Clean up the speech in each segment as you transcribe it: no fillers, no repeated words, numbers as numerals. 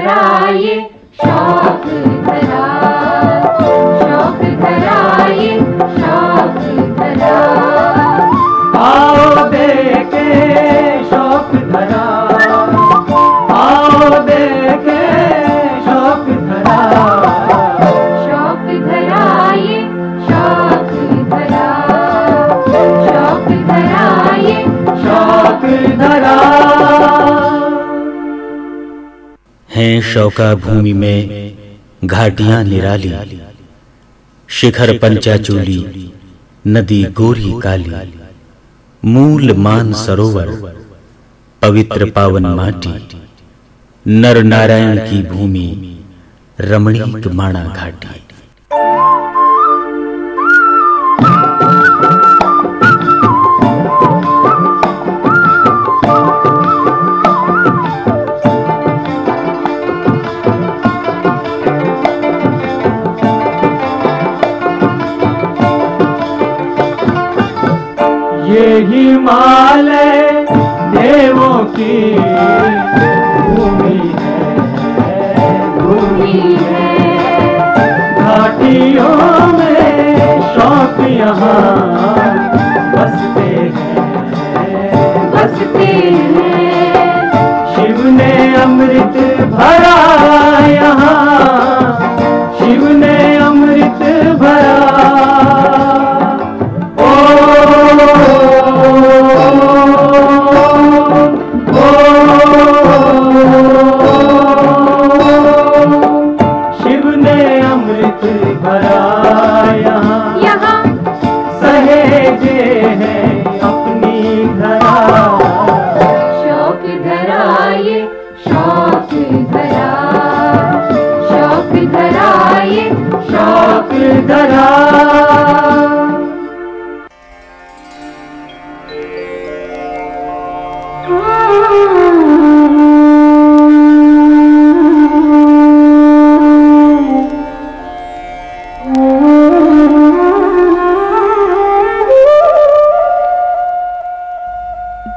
धरा ये शौक धरा, शौक धरा ये शौक धरा। आओ देखे शौक धरा, आओ देखे शौक धरा, शौक धरा ये शौक धरा, शौक धरा ये शौक धरा। हैं शौका भूमि में घाटियां निराली, शिखर पंचाचूली, नदी गोरी काली, मूल मान सरोवर, पवित्र पावन माटी, नर नारायण की भूमि, रमणीक माणा घाटी। ये हिमालय देवों की भूमि है, भूमि है। घाटियों में शौक यहाँ बसते हैं, बसते हैं। शिव ने अमृत भरा यहाँ, शिव ने अमृत भरा।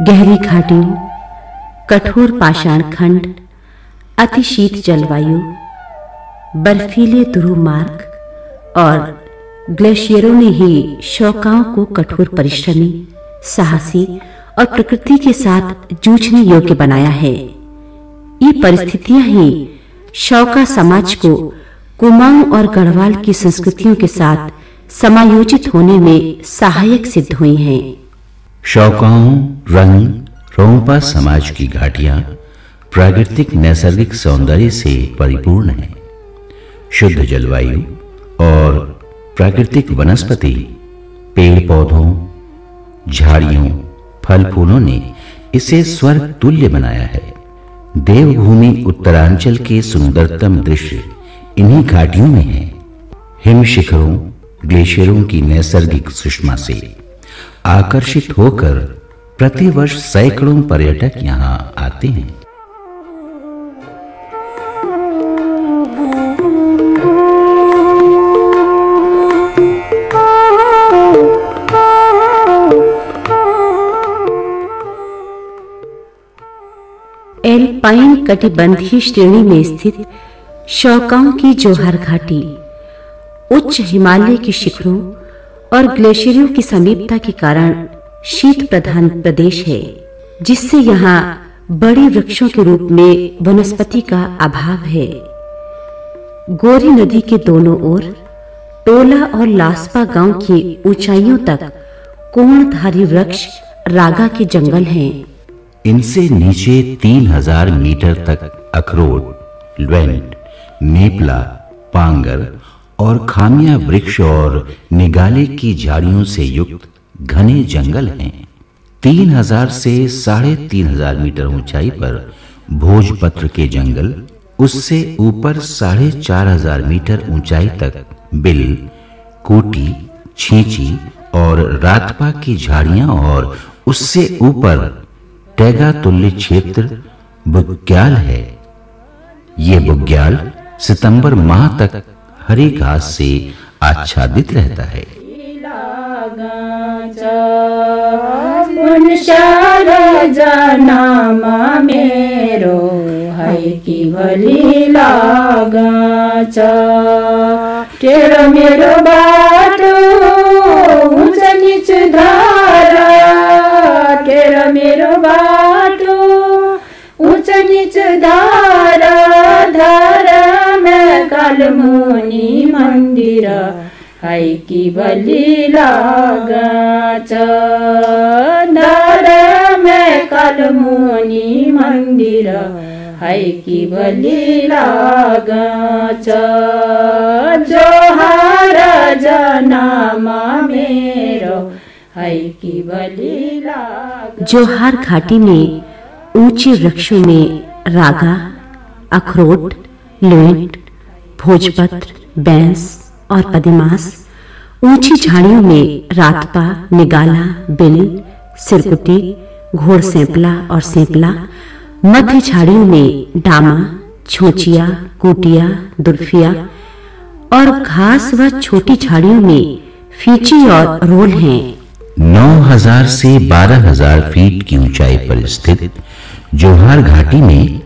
गहरी घाटियों, कठोर पाषाण खंड, अति शीत जलवायु, बर्फीले ध्रुव मार्ग और ग्लेशियरों ने ही शौकाओं को कठोर परिश्रमी, साहसी और प्रकृति के साथ जूझने योग्य बनाया है। ये परिस्थितियां ही शौका समाज को कुमाऊं और गढ़वाल की संस्कृतियों के साथ समायोजित होने में सहायक सिद्ध हुई हैं। शौकाओं, रंग, रोंपा समाज की घाटियां प्राकृतिक नैसर्गिक सौंदर्य से परिपूर्ण हैं। शुद्ध जलवायु और प्राकृतिक वनस्पति, पेड़ पौधों, झाड़ियों, फल फूलों ने इसे स्वर्ग तुल्य बनाया है। देवभूमि उत्तरांचल के सुंदरतम दृश्य इन्हीं घाटियों में हैं। हिम शिखरों, ग्लेशियरों की नैसर्गिक सुषमा से आकर्षित होकर प्रतिवर्ष सैकड़ों पर्यटक यहां आते हैं। एल्पाइन कटिबंधीय श्रेणी में स्थित शौकाओं की जोहर घाटी उच्च हिमालय के शिखरों और ग्लेशियरों की समीपता के कारण शीत प्रधान प्रदेश है, जिससे यहाँ बड़े वृक्षों के रूप में वनस्पति का अभाव है। गोरी नदी के दोनों ओर टोला और लास्पा गांव की ऊंचाइयों तक कोणधारी वृक्ष रागा के जंगल हैं। इनसे नीचे 3000 मीटर तक अखरोट, ल्वेंट, नेपला, पांगर और खामिया वृक्ष और निगाले की झाड़ियों से युक्त घने जंगल हैं। 3000 से 3500 मीटर ऊंचाई पर भोजपत्र के जंगल, उससे ऊपर 4500 मीटर ऊंचाई तक बिल, कोटी, छींची और रातपा की झाड़ियां और उससे ऊपर टैगा तुल्य क्षेत्र बुग्याल है। ये बुग्याल सितंबर माह तक हरी घास से आच्छादित रहता है। मेरो है हाय की भली लागाच टेढ़ो मेरो बाटो ऊंच नीच धारा टेढ़ो मेरो बाटो ऊंच नीच धारा धारा में कालमुनि मंदिर हाय की भली लागाच धारा में कालमुनि मंदिर हाय की भली लागाच जोहार जनामा मेरो हाय की भली लागाच। जोहार घाटी में ऊंचे वृक्षों में रागा, अखरोट, लोएंट, भोजपत्र, बैंस और पदिमास, ऊंची झाड़ियों में रातपा, निगाला, बिल, सिरकुटी, घोड़सेंपला और सेंपला, मध्य झाड़ियों में डामा, छोचिया, कुटिया, दुर्फिया और घास व छोटी झाड़ियों में फीची और रोल हैं। 9000 से 12000 फीट की ऊंचाई पर स्थित जोहार घाटी में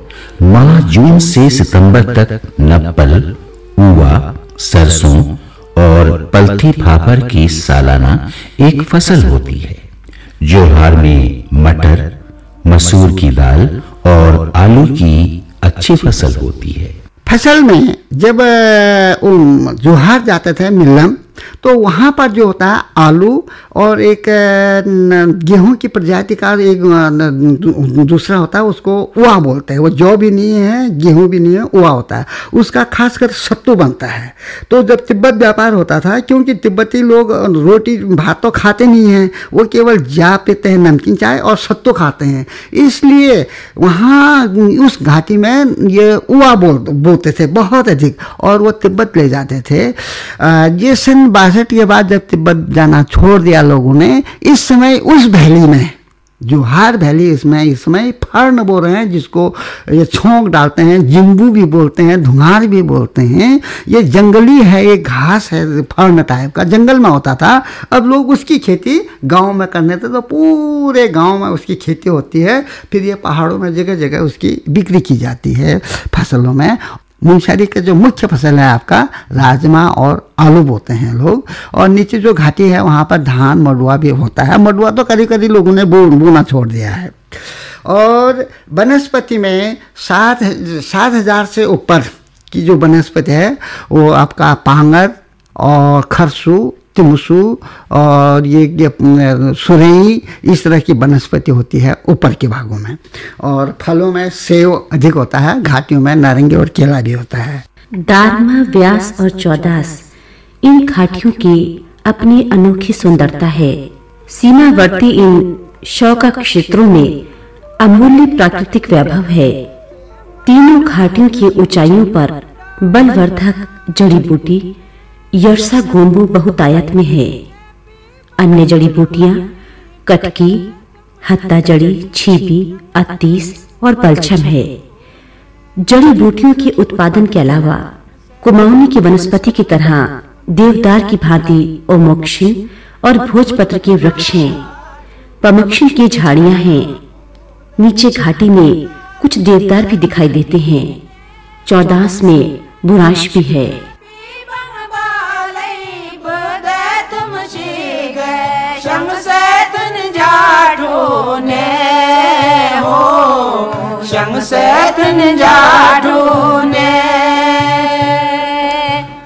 माह जून से सितंबर तक नप्पल, ऊवा, सरसों और पलथी फाफर की सालाना एक फसल होती है। जोहार में मटर, मसूर की दाल और आलू की अच्छी फसल होती है। फसल में जब जोहार जाते थे मिलम तो वहाँ पर जो होता है आलू और एक गेहूं की प्रजाति का एक दूसरा होता है, उसको उआ बोलते हैं। वो जौ भी नहीं है, गेहूं भी नहीं है, उआ होता है। उसका खासकर सत्तू बनता है। तो जब तिब्बत व्यापार होता था, क्योंकि तिब्बती लोग रोटी भात तो खाते नहीं हैं, वो केवल जा पीते हैं, नमकीन चाय और सत्तू खाते हैं, इसलिए वहाँ उस घाटी में ये उआ बोलते थे बहुत अधिक, और वो तिब्बत ले जाते थे। ये सन 62 के बाद जब तिब्बत जाना छोड़ दिया लोगों ने, इस समय उस वैली में, जोहार वैली, इसमें इस समय फर्न बोल रहे हैं, जिसको ये छोंक डालते हैं, जिम्बू भी बोलते हैं, धुंगार भी बोलते हैं। ये जंगली है, ये घास है, फर्न टाइप का, जंगल में होता था। अब लोग उसकी खेती गांव में करने थे, तो पूरे गांव में उसकी खेती होती है। फिर ये पहाड़ों में जगह जगह उसकी बिक्री की जाती है फसलों में। मूंगफली का जो मुख्य फसल है आपका राजमा और आलू बोते हैं लोग, और नीचे जो घाटी है वहाँ पर धान, मडुआ भी होता है। मडुआ तो करीब करीब लोगों ने बोना छोड़ दिया है। और वनस्पति में 7,000 से ऊपर की जो वनस्पति है वो आपका पांगर और खरसू, तिमसू और ये सुरई, इस तरह की वनस्पति होती है ऊपर के भागों में। और फलों में सेब अधिक होता है, घाटियों में नारंगी और केला भी होता है। दारमा, व्यास और चौदास, इन घाटियों की अपनी अनोखी सुंदरता है। सीमावर्ती इन शौका क्षेत्रों में अमूल्य प्राकृतिक वैभव है। तीनों घाटियों की ऊंचाइयों पर बलवर्धक जड़ी बूटी यरसा गोंबू बहुतायत में है। अन्य जड़ी बूटियां कटकी, हत्ता जड़ी, छीपी, अत्तीस और बलछम है। जड़ी बूटियों के उत्पादन के अलावा कुमाऊनी की वनस्पति की तरह देवदार की भांति ओमोक्षी और भोजपत्र के वृक्ष हैं। पमक्षी की झाड़ियां हैं। नीचे घाटी में कुछ देवदार भी दिखाई देते हैं। चौदास में बुराश भी है।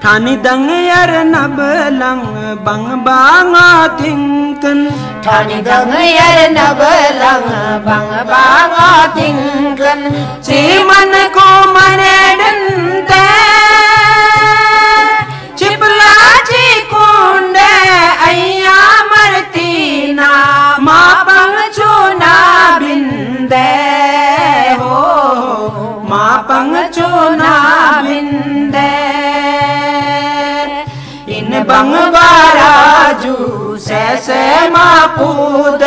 थानी दंग यार नबलंग बंग बांगा तिंकन, थानी दंग यार नबलंग बंग बांगा तिंकन, सीमन को मने डंते चिपला ची कुंडे अय्या मरतीना मा पंग चुना बिंदे हो, मा पंग चुना बिंदे। बंग बाराजू से मापूद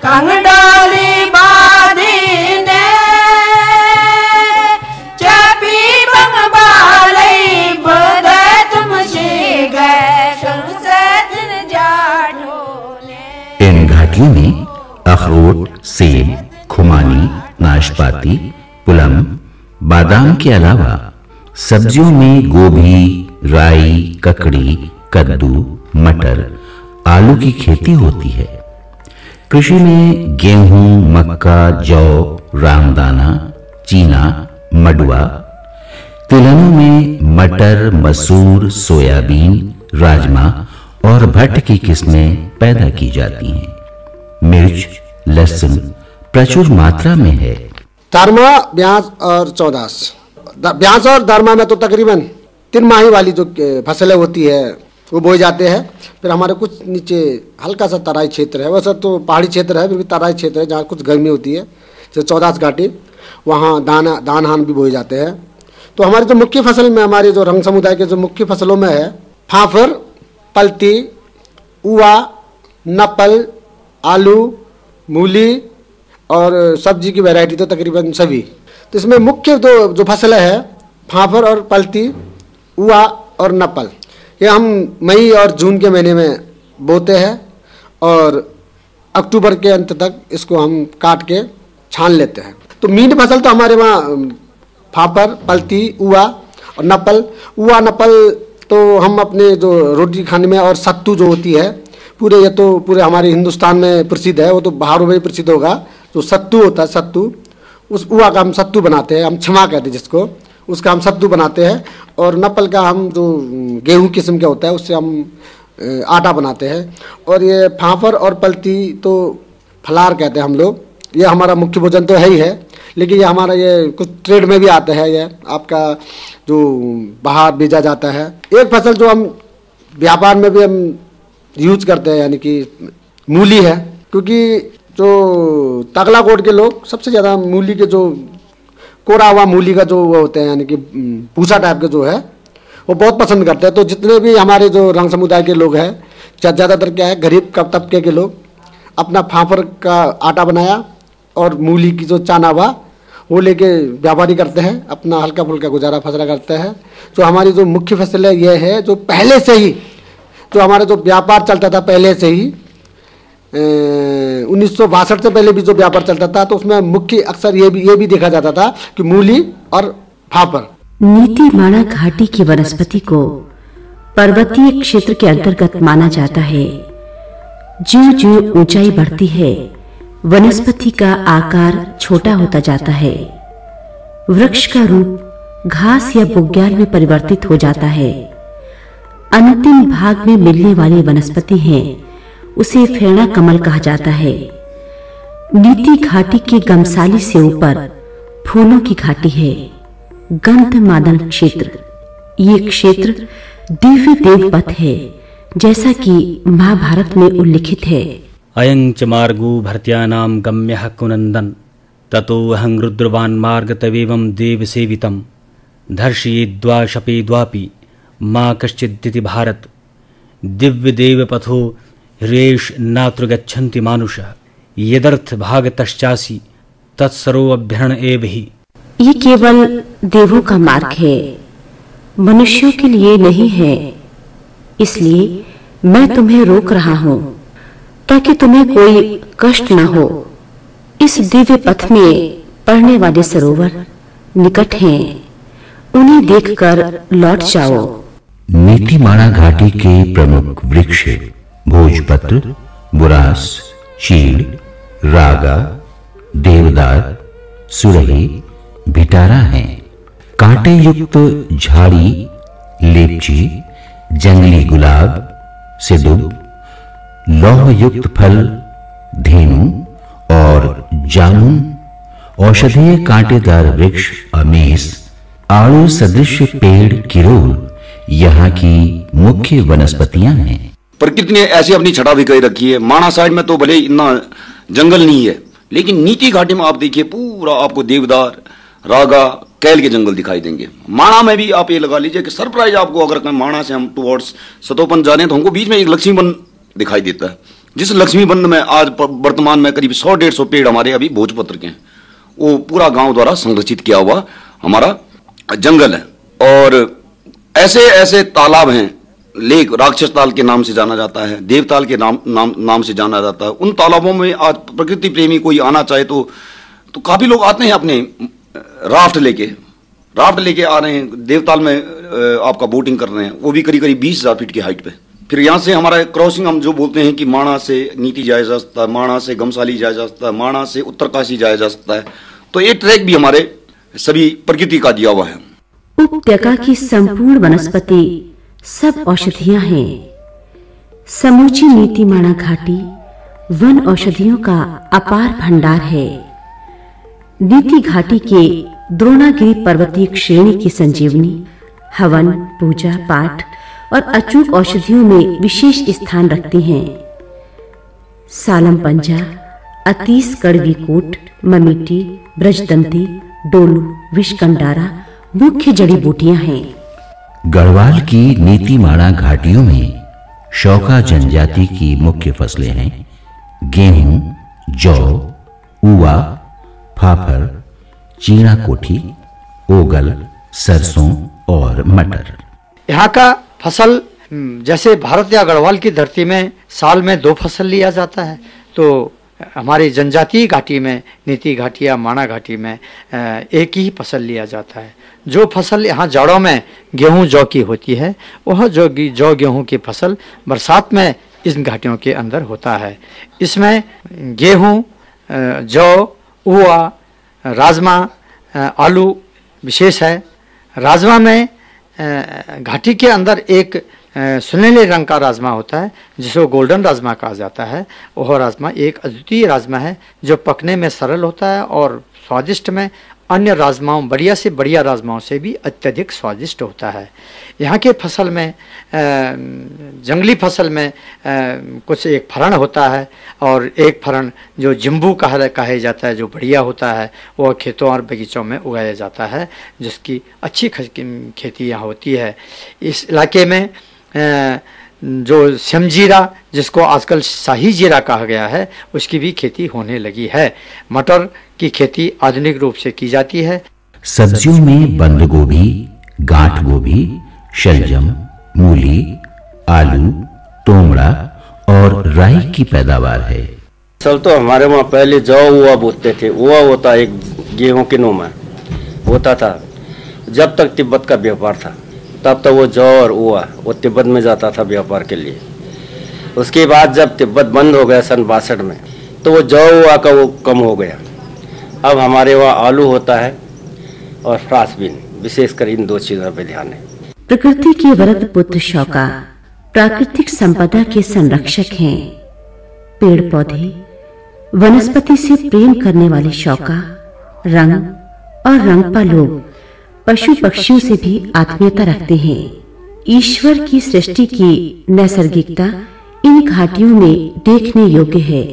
कंग डाली बादी ने चपी बंग बालई बदे तुम शीगे शंसदन जाठो ने। इन घाटियों में अखरोट, सेब, खुमानी, नाशपाती, पुलम, बादाम के अलावा सब्जियों में गोभी, राई, ककड़ी, कद्दू, मटर, आलू की खेती होती है। कृषि में गेहूं, मक्का, जौ, रामदाना, चीना, मडुआ। तिलहनों में मटर, मसूर, सोयाबीन, राजमा और भट्ट की किस्में पैदा की जाती हैं। मिर्च, लहसुन प्रचुर मात्रा में है। दरमा, ब्याज और चौदास। ब्याज और दरमा में तो तकरीबन 3 माही वाली जो फसलें होती है वो बोए जाते हैं। फिर हमारे कुछ नीचे हल्का सा तराई क्षेत्र है, वैसे तो पहाड़ी क्षेत्र है, फिर भी तराई क्षेत्र है जहाँ कुछ गर्मी होती है, जैसे चौदास घाटी, वहाँ धान हान भी बोए जाते हैं। तो हमारी जो मुख्य फसल में, हमारे जो रंग समुदाय के जो मुख्य फसलों में है फाफर, पलती, उवा, नपल, आलू, मूली और सब्जी की वैरायटी तो तकरीबन सभी। तो इसमें मुख्य जो फसलें हैं फाफर और पलती, उवा और नपल, ये हम मई और जून के महीने में बोते हैं और अक्टूबर के अंत तक इसको हम काट के छान लेते हैं। तो मीठ फसल तो हमारे वहाँ फाफर, पलती, उवा और नपल। उवा, नपल तो हम अपने जो रोटी खाने में, और सत्तू जो होती है पूरे, ये तो पूरे हमारे हिंदुस्तान में प्रसिद्ध है, वो तो बाहरों में प्रसिद्ध होगा। जो सत्तू होता है, सत्तू, उस उवा का हम सत्तू बनाते हैं, हम छमा कहते हैं जिसको, उसका हम सत्तू बनाते हैं। और नपल का हम जो गेहूं किस्म का होता है उससे हम आटा बनाते हैं। और ये फाफर और पलती तो फलार कहते हैं हम लोग। ये हमारा मुख्य भोजन तो है ही है, लेकिन ये हमारा ये कुछ ट्रेड में भी आता है, ये आपका जो बाहर भेजा जाता है। एक फसल जो हम व्यापार में भी हम यूज करते हैं, यानी कि मूली है, क्योंकि जो तगलाकोट के लोग सबसे ज़्यादा मूली के जो कोरा हुआ मूली का जो वो होते हैं, यानी कि पूछा टाइप के जो है, वो बहुत पसंद करते हैं। तो जितने भी हमारे जो रंग समुदाय के लोग हैं, ज़्यादातर क्या है, गरीब तबके के लोग अपना फाफर का आटा बनाया और मूली की जो चाना हुआ वो लेके व्यापारी करते हैं, अपना हल्का फुल्का गुजारा फसला करते हैं। जो हमारी जो मुख्य फसल है ये है, जो पहले से ही जो हमारा जो व्यापार चलता था पहले से ही 1962 से पहले भी जो व्यापार चलता था, तो उसमें मुख्य अक्सर ये भी देखा जाता था कि मूली और फाफर। नीतिमाणा घाटी की वनस्पति को पर्वतीय क्षेत्र के अंतर्गत माना जाता है। ज्यों-ज्यों ऊंचाई बढ़ती है, वनस्पति का आकार छोटा होता जाता है। वृक्ष का रूप घास या बुग्याल में परिवर्तित हो जाता है। अंतिम भाग में मिलने वाली वनस्पति है, उसे फेड़ा कमल कहा जाता है। नीति घाटी के गमसाली से ऊपर फूलों की घाटी है। गंधमादन क्षेत्र, ये क्षेत्र दिव्य देवपथ है, जैसा कि महाभारत में उल्लिखित है। अयं च मार्गो भर्त्यानां गम्यः कुनन्दन ततो अहं रुद्रवान् मार्ग तवेवं देवसेवितं धर्षयेद्वा शपेद्वापि मा कश्चिदिति भारत दिव्य देवपथो रेश नात्र गच्छन्ति मानुषः यदर्थ भागतश्चासि तत्सरो अभ्यरण एव हि। ये केवल देवों का मार्ग है, मनुष्यों के लिए नहीं है। इसलिए मैं तुम्हें रोक रहा हूँ ताकि तुम्हें कोई कष्ट न हो। इस दिव्य पथ में पड़ने वाले सरोवर निकट हैं, उन्हें देखकर लौट जाओ। नीतिमाणा घाटी के प्रमुख वृक्ष भोजपत्र, बुरास, चीड़, रागा, देवदार, सुरही, भिटारा हैं। कांटे युक्त झाड़ी, लेपची, जंगली गुलाब, सिदुब, लौह युक्त फल, धेनु और जामुन, औषधीय कांटेदार वृक्ष अमेस, आड़ू सदृश पेड़ किरोल यहाँ की मुख्य वनस्पतियां हैं। प्रकृति ने ऐसी अपनी छटा भी कर रखी है। माणा साइड में तो भले इतना जंगल नहीं है, लेकिन नीति घाटी में आप देखिए पूरा आपको देवदार, रागा, कैल के जंगल दिखाई देंगे। माणा में भी आप ये लगा लीजिए कि सरप्राइज आपको, अगर माणा से हम टुवर्ड्स सतोपन जा रहे हैं तो हमको बीच में एक लक्ष्मी वन दिखाई देता है, जिस लक्ष्मी वन में आज वर्तमान में करीब 100-150 पेड़ हमारे अभी भोजपत्र के हैं। वो पूरा गांव द्वारा संरक्षित किया हुआ हमारा जंगल है। और ऐसे ऐसे तालाब हैं, लेक राक्षस ताल के नाम से जाना जाता है, देवताल के नाम से जाना जाता है। उन तालाबों में आज प्रकृति प्रेमी कोई आना चाहे तो काफी लोग आते हैं अपने राफ्ट लेके, राफ्ट लेके आ रहे हैं, देवताल में आपका बोटिंग कर रहे हैं, वो भी करीब करीब 20,000 फीट की हाइट पे। फिर यहाँ से हमारा क्रॉसिंग हम जो बोलते हैं कि माणा से नीति जाया जा सकता है, माणा से गमसाली जाया जा सकता है, माणा से उत्तरकाशी जाया जा सकता है। तो ये ट्रैक भी हमारे सभी प्रकृति का दिया हुआ है। उपत्यका की संपूर्ण वनस्पति सब औषधियां हैं। समूची नीतिमाणा घाटी वन औषधियों का अपार भंडार है। नीति घाटी के द्रोणागिरी पर्वतीय श्रेणी की संजीवनी हवन, पूजा पाठ और अचूक औषधियों में विशेष स्थान रखती हैं। सालम पंजा, अतीस कड़वीकोट, ममीटी, ब्रजदंती, डोलू, विषकंडारा मुख्य जड़ी बूटियां हैं। गढ़वाल की नीतिमाणा घाटियों में शौका जनजाति की मुख्य फसलें हैं गेहूं, जौ, उवा, फाफर, चीना कोठी, ओगल, सरसों और मटर। यहाँ का फसल जैसे भारत या गढ़वाल की धरती में साल में 2 फसल लिया जाता है, तो हमारी जनजातीय घाटी में, नीति घाटी या माणा घाटी में एक ही फसल लिया जाता है। जो फसल यहाँ जाड़ों में गेहूं जौ की होती है, वह जौ गेहूं की फसल बरसात में इन घाटियों के अंदर होता है। इसमें गेहूं, जौ, उवा, राजमा, आलू विशेष है। राजमा में घाटी के अंदर एक सुनहरे रंग का राजमा होता है जिसको गोल्डन राजमा कहा जाता है। वह राजमा एक अद्वितीय राजमा है जो पकने में सरल होता है और स्वादिष्ट में अन्य राजमाओं, बढ़िया से बढ़िया राजमाओं से भी अत्यधिक स्वादिष्ट होता है। यहाँ के फसल में जंगली फसल में कुछ एक फरण होता है और एक फरण जो जिम्बू कहा जाता है, जो बढ़िया होता है, वह खेतों और बगीचों में उगाया जाता है, जिसकी अच्छी खेती यहाँ होती है। इस इलाके में जो समजीरा, जिसको आजकल शाही जीरा कहा गया है, उसकी भी खेती होने लगी है। मटर की खेती आधुनिक रूप से की जाती है। सब्जियों में बंद गोभी, गांठ गोभी, शलजम, मूली, आलू, तोमड़ा और राई की पैदावार है। असल तो हमारे वहाँ पहले जौ हुआ बोते थे। हुआ होता एक गेहूं के नो में होता था। जब तक तिब्बत का व्यापार था तब तक वो जौ और हुआ वो तिब्बत में जाता था व्यापार के लिए। उसके बाद जब तिब्बत बंद हो गया सन 62 में, तो वो जौ हुआ का वो कम हो गया। अब हमारे वहाँ आलू होता है और फ्रांसबीन, विशेषकर इन 2 चीजों पर ध्यान है। प्रकृति के वरद पुत्र शौका प्राकृतिक संपदा के संरक्षक हैं। पेड़ पौधे, वनस्पति से प्रेम करने वाले शौका रंग और रंगपा लोग पशु पक्षियों से भी आत्मीयता रखते हैं। ईश्वर की सृष्टि की नैसर्गिकता इन घाटियों में देखने योग्य है।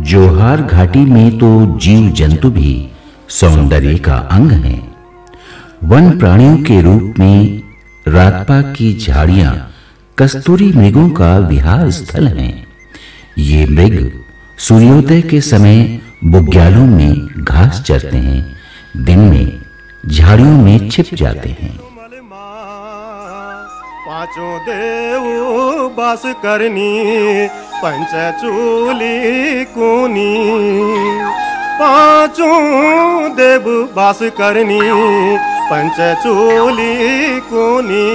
जोहार घाटी में तो जीव जंतु भी सौंदर्य का अंग हैं। वन प्राणियों के रूप में रातपा की झाड़ियां कस्तूरी मृगों का विहार स्थल हैं। ये मृग सूर्योदय के समय बुग्यालों में घास चरते हैं, दिन में झाड़ियों में छिप जाते हैं। पांचों देव बास करनी पंचचूली कुनी, पांचों देव बास करनी पंचचूली कुनी,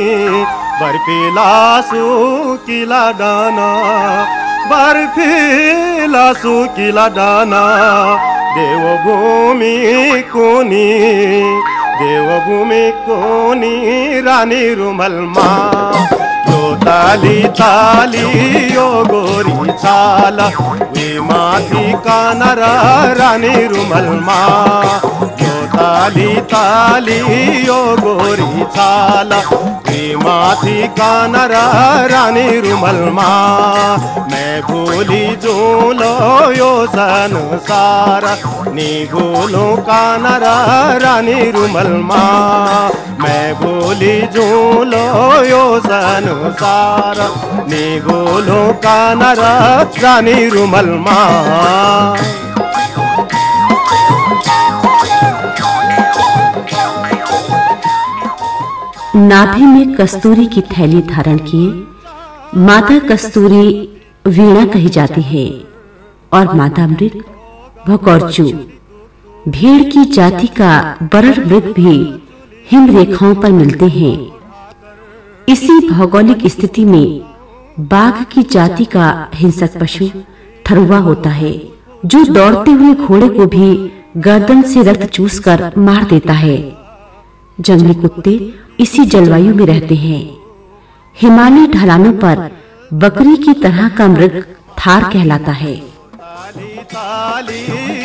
बर्फीला सुकीला डाना, बर्फीला सुकीला डाना, देवभूमि कोनी, देवभूमि कोनी रानी रुमल माँ। यो ताली ताली यो गोरी चाला, वे माथी कानरा रानी रुमल माँ। यो ताली ताली यो गोरी चाला, वे माथी कानरा रानी रुमल माँ। मैं भूली झूलो यो संसारा, नी भूलो कानरा रानी रुमल माँ। मैं भूली झूलो यो संसारा, नी भूलो कानरा रानी रुमल माँ। नाभि में कस्तूरी की थैली धारण किए माता कस्तूरी वीणा कही जाती है और माता मृग भकौरचू भेड़ की जाति का बरड़ मृग भी हिम रेखाओं पर मिलते हैं। इसी भौगोलिक स्थिति में बाघ की जाति का हिंसक पशु थरुआ होता है, जो दौड़ते हुए घोड़े को भी गर्दन से रक्त चूसकर मार देता है। जंगली कुत्ते इसी जलवायु में रहते हैं। हिमालय ढलानों पर बकरी की तरह का मृग थार कहलाता है। ताली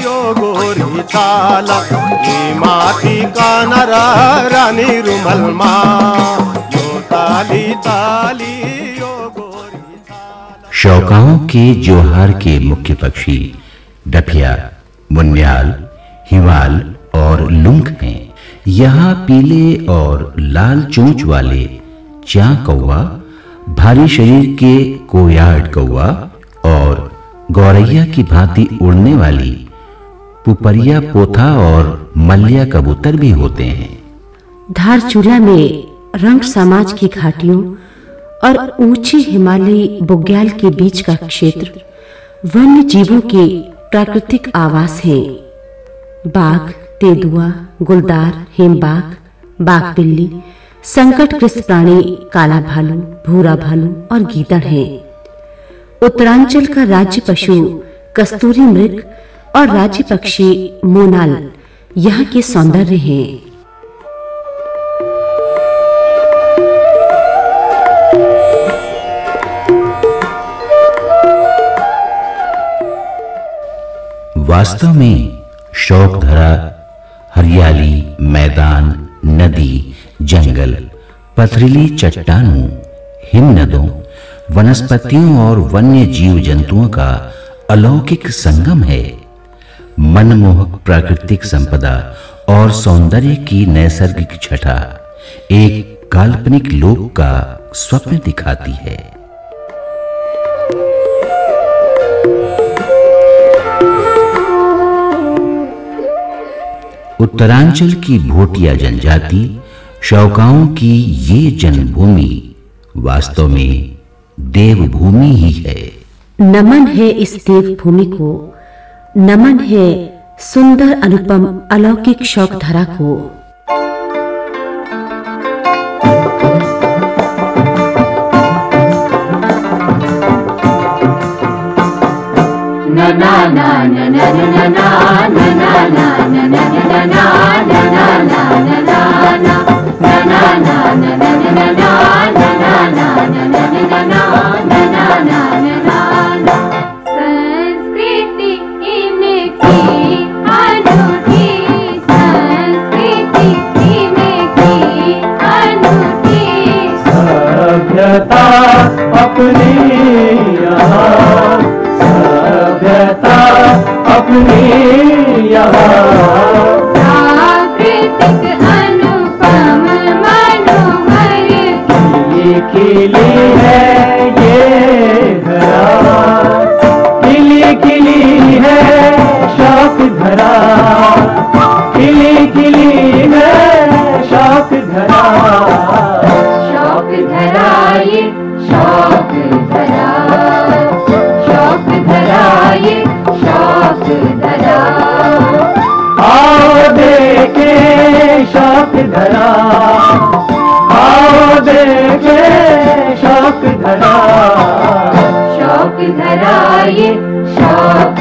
ओ गोरी चाला ये माटी का नरा रानी रुमल माँ यो ताली ताली ओ गोरी चाला। शौकाओं के जोहार के मुख्य पक्षी डफिया, मुन्याल, हिवाल और लुंग हैं। यहाँ पीले और लाल चोंच वाले च्या कौवा, भारी शरीर के कोयार्ड कौवा और गौरैया की भांति उड़ने वाली पुपरिया पोथा और मल्लिया कबूतर भी होते हैं। धारचूला में रंग समाज की घाटियों और ऊंचे हिमालयी बुग्याल के बीच का क्षेत्र वन्य जीवों के प्राकृतिक आवास है। बाघ, तेंदुआ, गुलदार, हेमबाघ, बाघ बिल्ली, संकटग्रस्त प्राणी काला भालू, भूरा भालू और गीदड़ हैं। उत्तरांचल का राज्य पशु कस्तूरी मृग और राज्य पक्षी मोनाल यहाँ के सौंदर्य हैं। वास्तव में शौक धरा हरियाली, मैदान, नदी, जंगल, पथरीली चट्टानों, हिमनदों, वनस्पतियों और वन्य जीव जंतुओं का अलौकिक संगम है। मनमोहक प्राकृतिक संपदा और सौंदर्य की नैसर्गिक छटा एक काल्पनिक लोक का स्वप्न दिखाती है। उत्तरांचल की भोटिया जनजाति शौकाओं की ये जन्मभूमि वास्तव में देवभूमि ही है। नमन है इस देवभूमि को, नमन है सुंदर अनुपम अलौकिक शौक धरा को। na na na na na na na na na na na na na na na संस्कृति इनकी अनूठी, संस्कृति इनकी अनूठी, सभ्यता अपनी यहाँ, सभ्यता अपनी यहाँ, प्राकृतिक अनुपम मनोहर खिली है ये धरा, खिली है शौक धरा, खिली है शौक धरा, शौक धरा ये शौक धरा, शौक धरा ये शौक धरा, आओ देखे शौक धरा, आओ देखे शौक धरा, शौक धरा ये शौक